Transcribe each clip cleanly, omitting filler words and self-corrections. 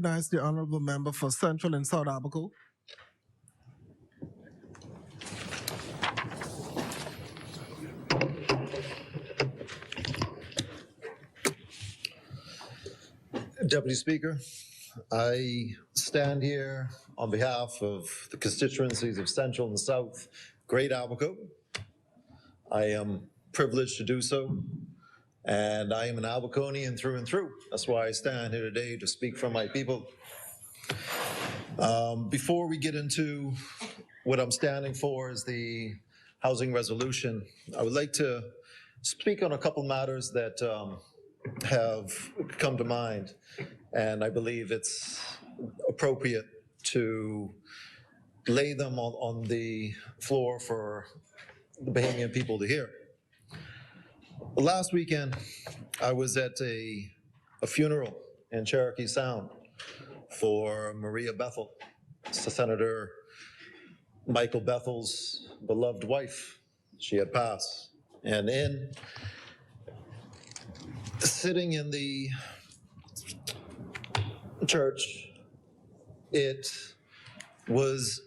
Recognize the honorable member for Central and South Abaco. Deputy Speaker, I stand here on behalf of the constituencies of Central and South Great Abaco. I am privileged to do so, and I am an Abaconian through and through. That's why I stand here today to speak for my people. Before we get into what I'm standing for is the housing resolution, I would like to speak on a couple matters that have come to mind, and I believe it's appropriate to lay them on the floor for the Bahamian people to hear. Last weekend, I was at a funeral in Cherokee Sound for Maria Bethel, Senator Michael Bethel's beloved wife. She had passed. And sitting in the church, it was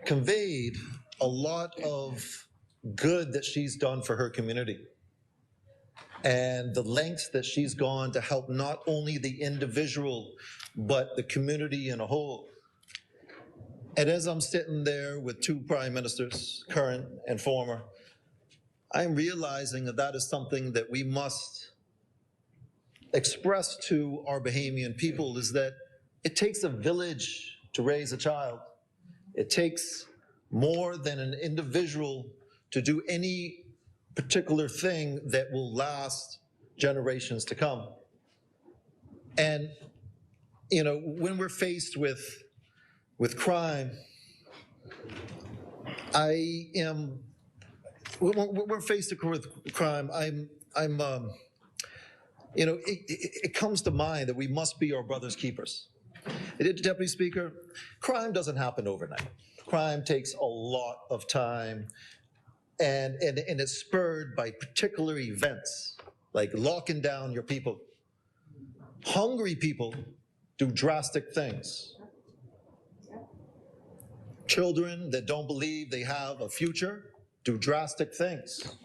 conveyed a lot of good that she's done for her community and the lengths that she's gone to help not only the individual, but the community in a whole. And as I'm sitting there with two prime ministers, current and former, I'm realizing that that is something that we must express to our Bahamian people, is that it takes a village to raise a child. It takes more than an individual to do any particular thing that will last generations to come. And, you know, when we're faced with crime, when we're faced with crime, it comes to mind that we must be our brother's keepers. Deputy Speaker, crime doesn't happen overnight. Crime takes a lot of time, and it's spurred by particular events, like locking down your people. Hungry people do drastic things. Children that don't believe they have a future do drastic things.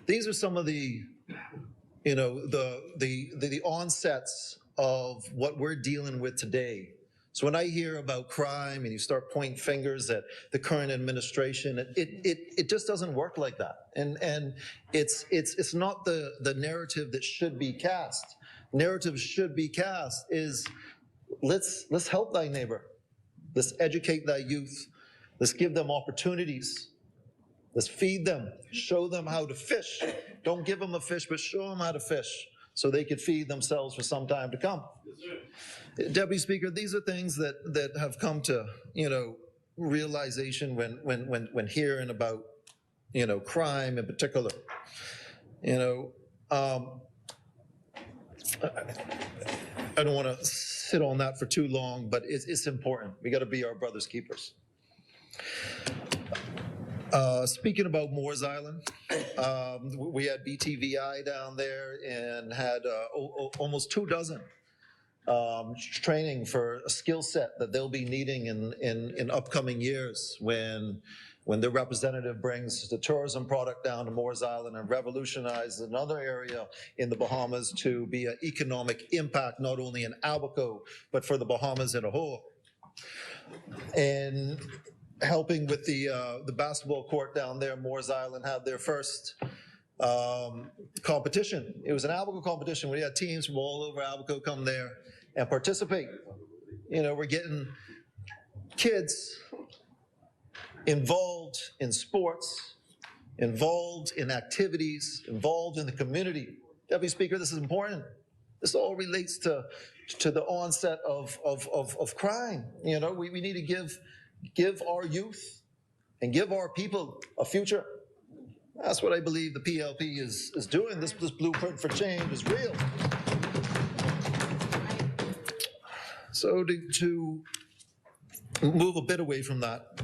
These are some of the onsets of what we're dealing with today. So when I hear about crime and you start pointing fingers at the current administration, it just doesn't work like that. And it's not the narrative that should be cast. Narrative should be cast is let's help thy neighbor. Let's educate thy youth. Let's give them opportunities. Let's feed them, show them how to fish. Don't give them a fish, but show them how to fish so they can feed themselves for some time to come. Yes, Deputy Speaker, these are things that have come to, realization when hearing about, crime in particular. I don't want to sit on that for too long, but it's important. We got to be our brother's keepers. Speaking about Moores Island, we had BTVI down there and had almost 24 training for a skill set that they'll be needing in upcoming years when their representative brings the tourism product down to Moores Island and revolutionizes another area in the Bahamas to be an economic impact, not only in Abaco, but for the Bahamas as a whole. And helping with the basketball court down there, Moores Island had their first competition. It was an Abaco competition. We had teams from all over Abaco come there and participate. We're getting kids involved in sports, involved in activities, involved in the community. Deputy Speaker, this is important. This all relates to the onset of crime. We need to give our youth and give our people a future. That's what I believe the PLP is doing. This blueprint for change is real. So to move a bit away from that,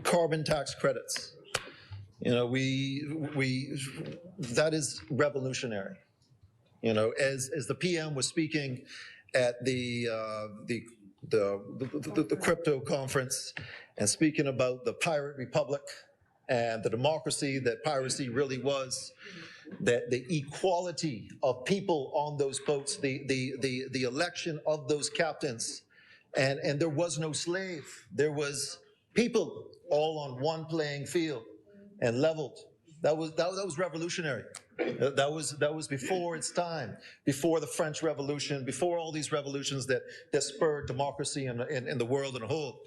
carbon tax credits. That is revolutionary. As the PM was speaking, at the crypto conference and speaking about the pirate republic and the democracy that piracy really was, that the equality of people on those boats, the election of those captains, and there was no slave. There was people all on one playing field and leveled. That was revolutionary. That was before its time, before the French Revolution, before all these revolutions that spurred democracy in the world in a whole.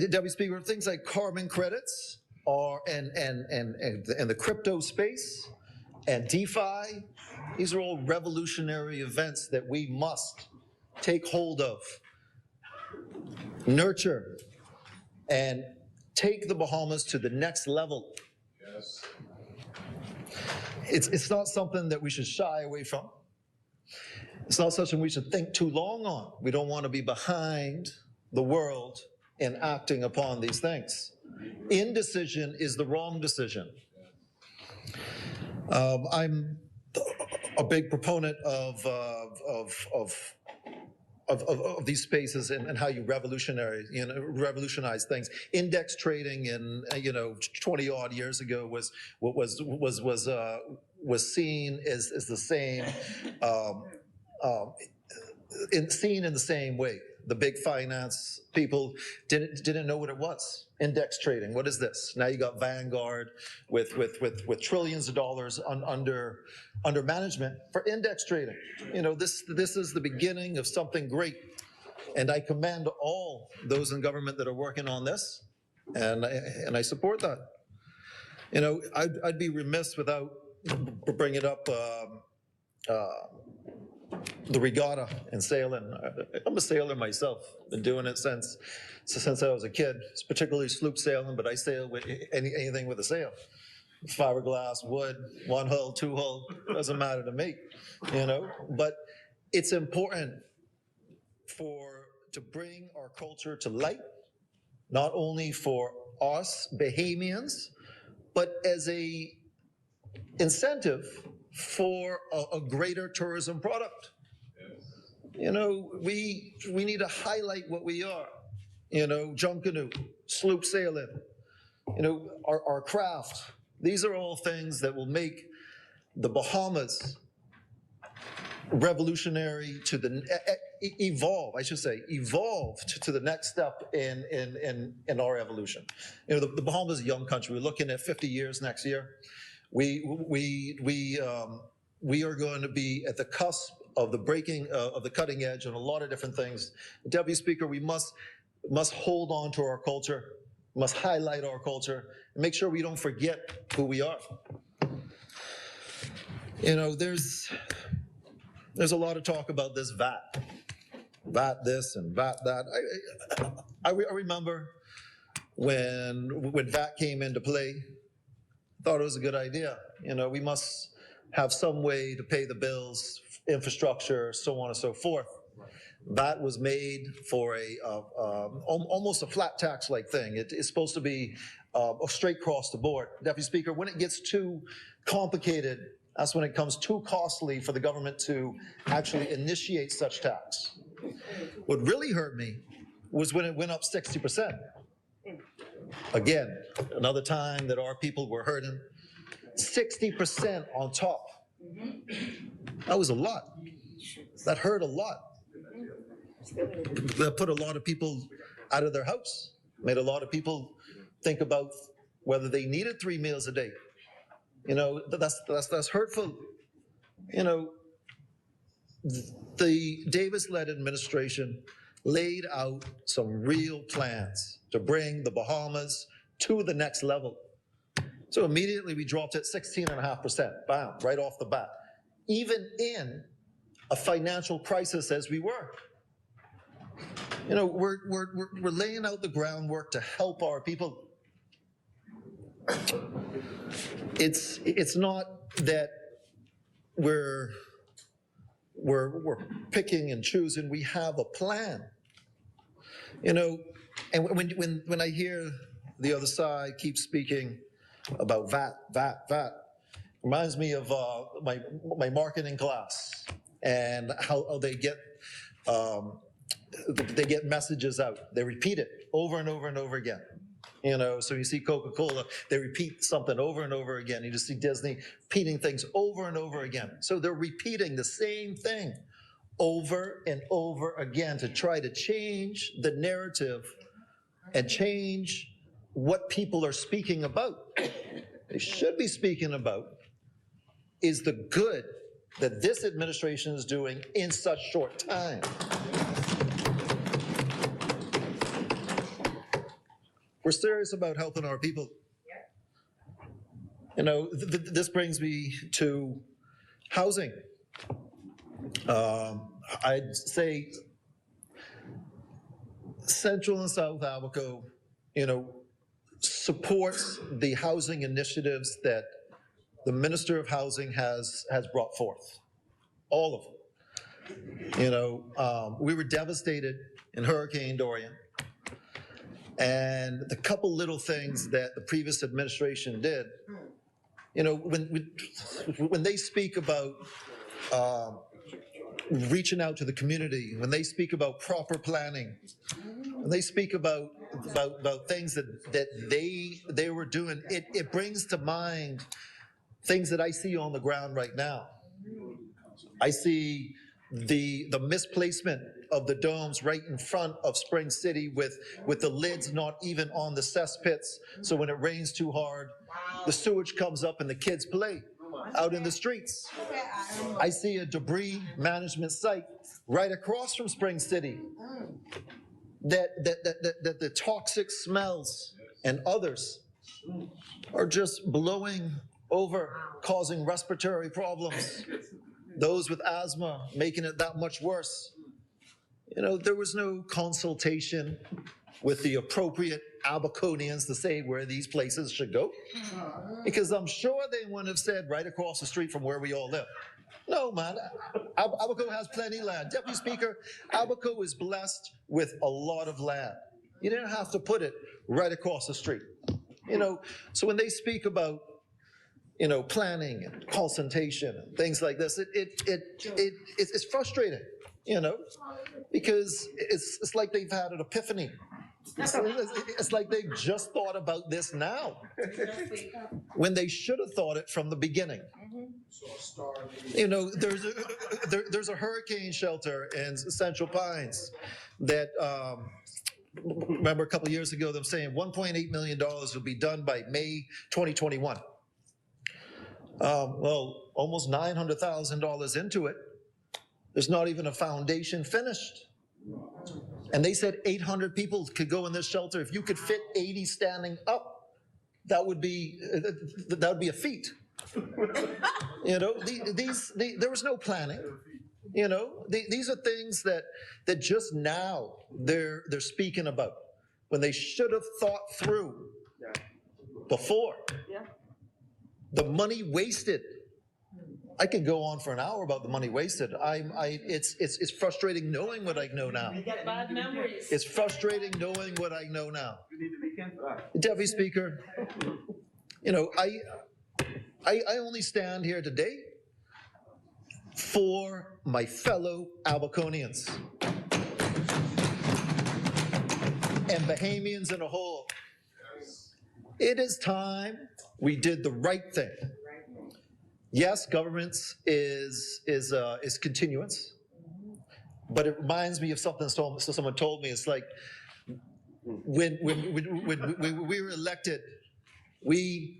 Deputy Speaker, things like carbon credits and the crypto space and DeFi, these are all revolutionary events that we must take hold of, nurture, and take the Bahamas to the next level. Yes. It's not something that we should shy away from. It's not something we should think too long on. We don't want to be behind the world in acting upon these things. Indecision is the wrong decision. I'm a big proponent of these spaces and how you revolutionize things. Index trading in 20 odd years ago was seen as the same, seen in the same way. The big finance people didn't know what it was. Index trading, what is this? Now you got Vanguard with trillions of dollars under management for index trading. This is the beginning of something great, and I commend all those in government that are working on this, and I support that. I'd be remiss without bringing up the regatta and sailing. I'm a sailor myself. Been doing it since I was a kid. It's particularly sloop sailing, but I sail with anything with a sail. Fiberglass, wood, one hull, two hull, doesn't matter to me, But it's important to bring our culture to light, not only for us Bahamians, but as a incentive for a greater tourism product. We need to highlight what we are. Junk canoe, sloop sailing, our craft. These are all things that will make the Bahamas revolutionary to evolve to the next step in our evolution. The Bahamas is a young country. We're looking at 50 years next year. We are going to be at the cusp of the breaking of the cutting edge on a lot of different things. Deputy Speaker, we must hold on to our culture, must highlight our culture, and make sure we don't forget who we are. There's a lot of talk about this VAT this and VAT that. I remember when VAT came into play, thought it was a good idea. We must have some way to pay the bills, infrastructure, so on and so forth. VAT was made for almost a flat tax-like thing. It's supposed to be straight across the board. Deputy Speaker, when it gets too complicated, that's when it comes too costly for the government to actually initiate such tax. What really hurt me was when it went up 60%. Again, another time that our people were hurting. 60% on top. That was a lot. That hurt a lot. That put a lot of people out of their house. Made a lot of people think about whether they needed 3 meals a day. That's hurtful. The Davis-led administration laid out some real plans to bring the Bahamas to the next level. So immediately we dropped it 16.5%, bam, right off the bat. Even in a financial crisis as we were. We're laying out the groundwork to help our people. It's not that we're picking and choosing. We have a plan. And when I hear the other side keep speaking about VAT, reminds me of my marketing class and how they get they get messages out. They repeat it over and over and over again. So you see Coca-Cola, they repeat something over and over again. You just see Disney repeating things over and over again. So they're repeating the same thing over and over again to try to change the narrative and change what people are speaking about. They should be speaking about is the good that this administration is doing in such short time. We're serious about helping our people. This brings me to housing. I'd say Central and South Abaco, supports the housing initiatives that the Minister of Housing has brought forth. All of them. We were devastated in Hurricane Dorian. And the couple little things that the previous administration did, when they speak about reaching out to the community, when they speak about proper planning, when they speak about things that they were doing, it brings to mind things that I see on the ground right now. I see the misplacement of the domes right in front of Spring City with the lids not even on the cesspits. So when it rains too hard, the sewage comes up and the kids play out in the streets. I see a debris management site right across from Spring City that the toxic smells and others are just blowing over, causing respiratory problems. Those with asthma making it that much worse. There was no consultation with the appropriate Abaconians to say where these places should go, because I'm sure they wouldn't have said right across the street from where we all live. No, man, Abaco has plenty of land. Deputy Speaker, Abaco is blessed with a lot of land. You didn't have to put it right across the street. So when they speak about planning and consultation and things like this, it's frustrating, because it's like they've had an epiphany. It's like they just thought about this now, when they should have thought it from the beginning. There's a hurricane shelter in Central Pines that, remember a couple of years ago, them saying $1.8 million will be done by May 2021. Well, almost $900,000 into it. There's not even a foundation finished. And they said 800 people could go in this shelter. If you could fit 80 standing up, that would be a feat. There was no planning. These are things that just now they're speaking about, when they should have thought through before. The money wasted. I could go on for an hour about the money wasted. It's frustrating knowing what I know now. Bad memories. It's frustrating knowing what I know now. Deputy Speaker, I only stand here today for my fellow Abaconians and Bahamians in a whole. It is time we did the right thing. Yes, governance is continuance, but it reminds me of something someone told me. It's like when we were elected, we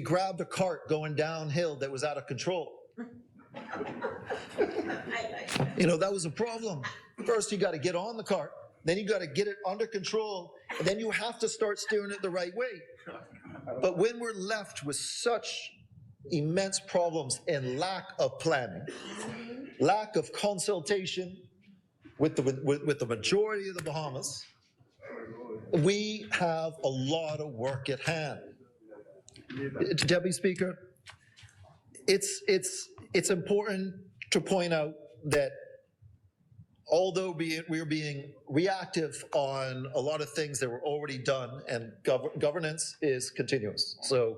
grabbed a cart going downhill that was out of control. That was a problem. First, you got to get on the cart, then you got to get it under control, and then you have to start steering it the right way. But when we're left with such immense problems and lack of planning, lack of consultation with the majority of the Bahamas, we have a lot of work at hand. Deputy Speaker, it's important to point out that although we're being reactive on a lot of things that were already done, and governance is continuous. So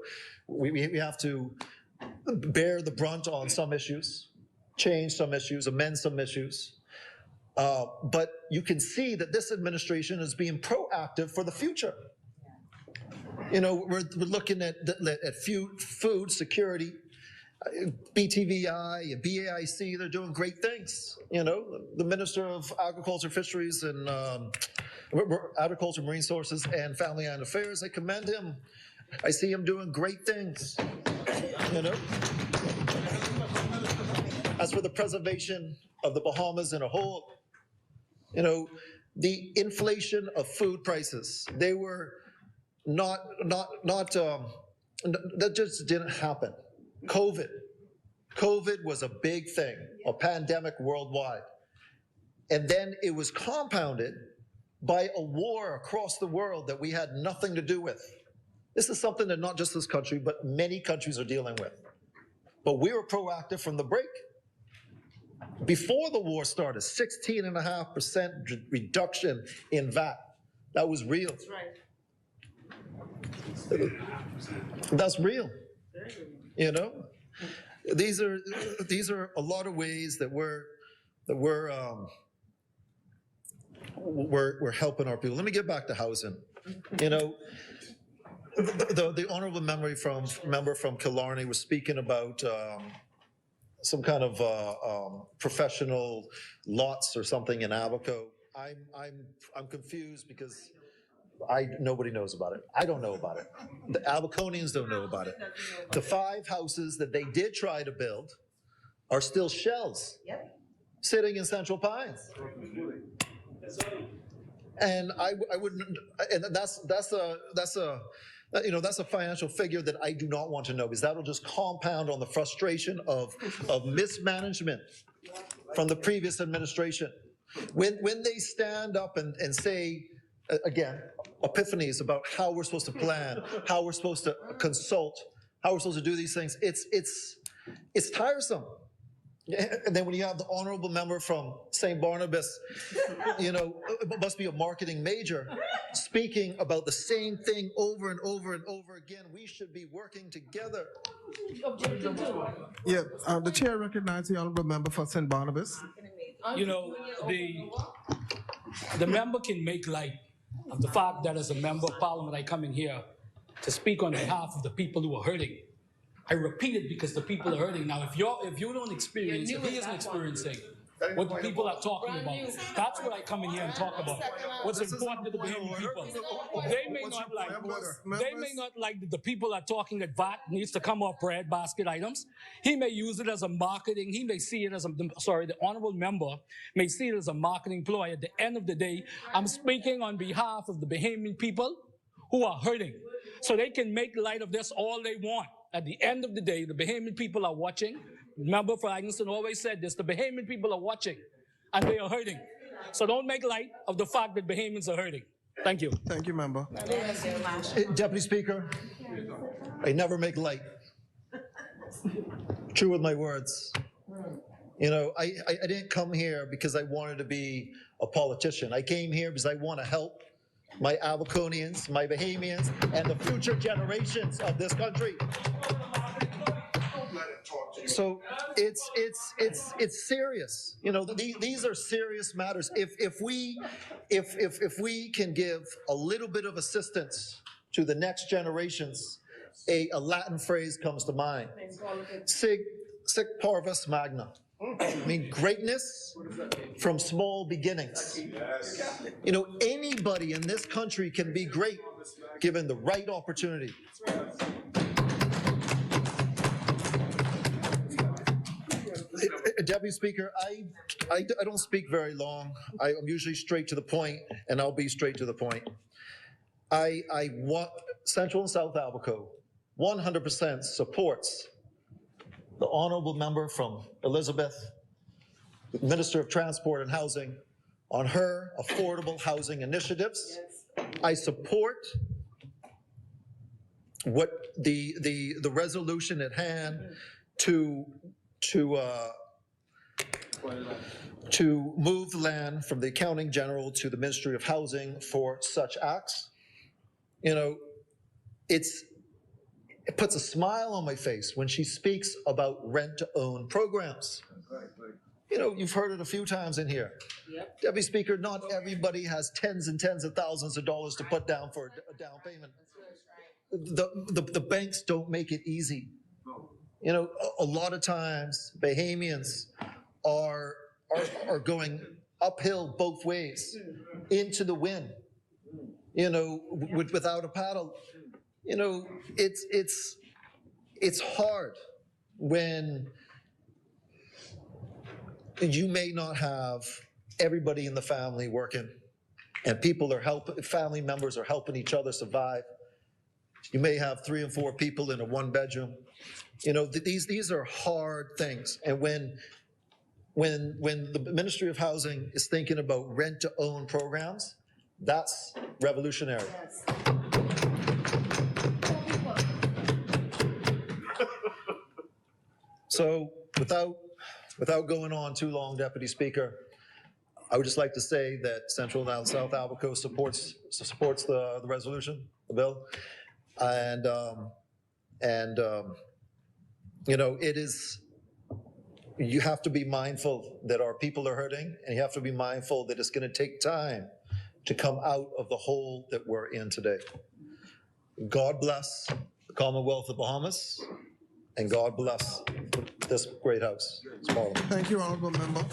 we have to bear the brunt on some issues, change some issues, amend some issues. But you can see that this administration is being proactive for the future. You know, we're looking at food security, BTVI, BAIC, they're doing great things. You know, the Minister of Agriculture, Fisheries, and Agriculture, Marine Resources, and Family and Affairs, I commend him. I see him doing great things, you know. As for the preservation of the Bahamas in a whole, you know, the inflation of food prices, they were that just didn't happen. COVID was a big thing, a pandemic worldwide. And then it was compounded by a war across the world that we had nothing to do with. This is something that not just this country, but many countries are dealing with. But we were proactive from the break. Before the war started, 16.5% reduction in VAT. That was real. That's right. That's real. You know, these are a lot of ways that we're helping our people. Let me get back to housing. You know, the honorable member from Killarney was speaking about some kind of professional lots or something in Abaco. I'm confused because nobody knows about it. I don't know about it. The Abaconians don't know about it. The 5 houses that they did try to build are still shells sitting in Central Pines. And I wouldn't, and that's a financial figure that I do not want to know, because that will just compound on the frustration of mismanagement from the previous administration. When they stand up and say, again, epiphanies about how we're supposed to plan, how we're supposed to consult, how we're supposed to do these things, it's tiresome. And then when you have the honorable member from St. Barnabas, you know, must be a marketing major, speaking about the same thing over and over and over again. We should be working together. Yeah, the chair recognizes the honorable member for St. Barnabas. You know, the member can make light of the fact that as a member of parliament, I come in here to speak on behalf of the people who are hurting. I repeat it because the people are hurting. Now, if you don't experience, if he isn't experiencing what the people are talking about, that's what I come in here and talk about. What's important to the Bahamian people. They may not like that the people are talking that VAT needs to come off bread basket items. He may use it as a marketing, he may see it as the honorable member may see it as a marketing ploy. At the end of the day, I'm speaking on behalf of the Bahamian people who are hurting. So they can make light of this all they want. At the end of the day, the Bahamian people are watching. Member for Agneston always said this, the Bahamian people are watching and they are hurting. So don't make light of the fact that Bahamians are hurting. Thank you. Thank you, member. Deputy Speaker, I never make light. True with my words. You know, I didn't come here because I wanted to be a politician. I came here because I want to help my Abaconians, my Bahamians, and the future generations of this country. So it's serious. You know, these are serious matters. If we can give a little bit of assistance to the next generations, a Latin phrase comes to mind: Sic parvis magna. I mean, greatness from small beginnings. You know, anybody in this country can be great given the right opportunity. Deputy Speaker, I don't speak very long. I'm usually straight to the point, and I'll be straight to the point. I want Central and South Abaco 100% supports the honorable member from Elizabeth, Minister of Transport and Housing, on her affordable housing initiatives. I support what the resolution at hand to move land from the Accounting General to the Ministry of Housing for such acts. You know, it puts a smile on my face when she speaks about rent-to-own programs. you've heard it a few times in here. Yep. Deputy Speaker, not everybody has tens and tens of thousands of dollars to put down for a down payment. The banks don't make it easy. A lot of times Bahamians are going uphill both ways into the wind, without a paddle. It's hard when you may not have everybody in the family working and family members are helping each other survive. You may have 3 and 4 people in a 1-bedroom. These are hard things. And when the Ministry of Housing is thinking about rent-to-own programs, that's revolutionary. Yes. So without going on too long, Deputy Speaker, I would just like to say that Central and South Abaco supports the resolution, the bill. And it is, you have to be mindful that our people are hurting, and you have to be mindful that it's going to take time to come out of the hole that we're in today. God bless the Commonwealth of Bahamas, and God bless this great house. Thank you, Honorable Member.